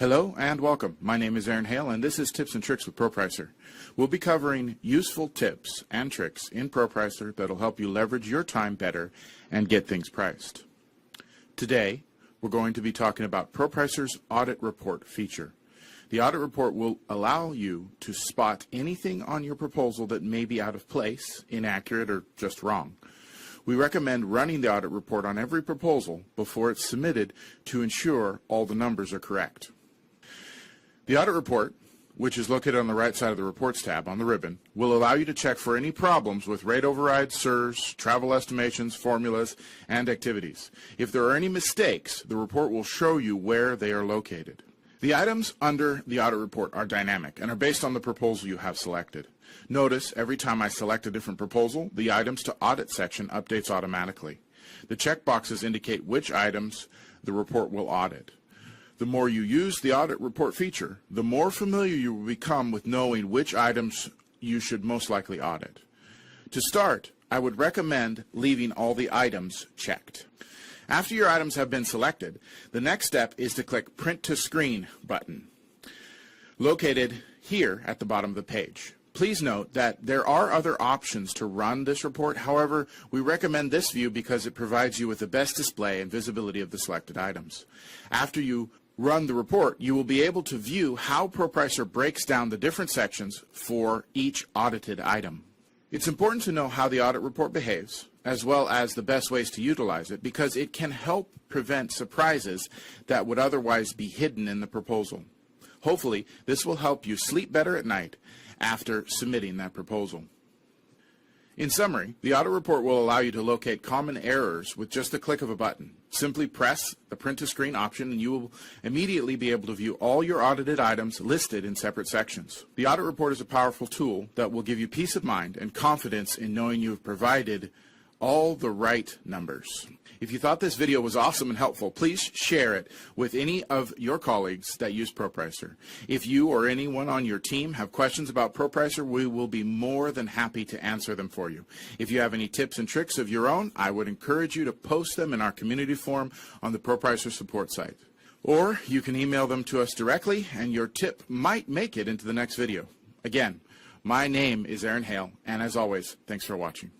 Hello and welcome. My name is Aaron Hale and this is Tips and Tricks with ProPricer. We'll be covering useful tips and tricks in ProPricer that'll help you leverage your time better and get things priced. Today, we're going to be talking about ProPricer's Audit Report feature. The Audit Report will allow you to spot anything on your proposal that may be out of place, inaccurate, or just wrong. We recommend running the Audit Report on every proposal before it's submitted to ensure all the numbers are correct. The Audit Report, which is located on the right side of the Reports tab on the ribbon, will allow you to check for any problems with rate overrides, CERs, travel estimations, formulas, and activities. If there are any mistakes, the report will show you where they are located. The items under the Audit Report are dynamic and are based on the proposal you have selected. Notice every time I select a different proposal, the Items to Audit section updates automatically. The checkboxes indicate which items the report will audit. The more you use the Audit Report feature, the more familiar you will become with knowing which items you should most likely audit. To start, I would recommend leaving all the items checked. After your items have been selected, the next step is to click Print to Screen button, located here at the bottom of the page. Please note that there are other options to run this report. However, we recommend this view because it provides you with the best display and visibility of the selected items. After you run the report, you will be able to view how ProPricer breaks down the different sections for each audited item. It's important to know how the audit report behaves, as well as the best ways to utilize it, because it can help prevent surprises that would otherwise be hidden in the proposal. Hopefully, this will help you sleep better at night after submitting that proposal. In summary, the audit report will allow you to locate common errors with just the click of a button. Simply press the Print to Screen option and you will immediately be able to view all your audited items listed in separate sections. The audit report is a powerful tool that will give you peace of mind and confidence in knowing you have provided all the right numbers. If you thought this video was awesome and helpful, please share it with any of your colleagues that use ProPricer. If you or anyone on your team have questions about ProPricer, we will be more than happy to answer them for you. If you have any tips and tricks of your own, I would encourage you to post them in our community forum on the ProPricer support site. Or you can email them to us directly and your tip might make it into the next video. Again, my name is Aaron Hale, and as always, thanks for watching.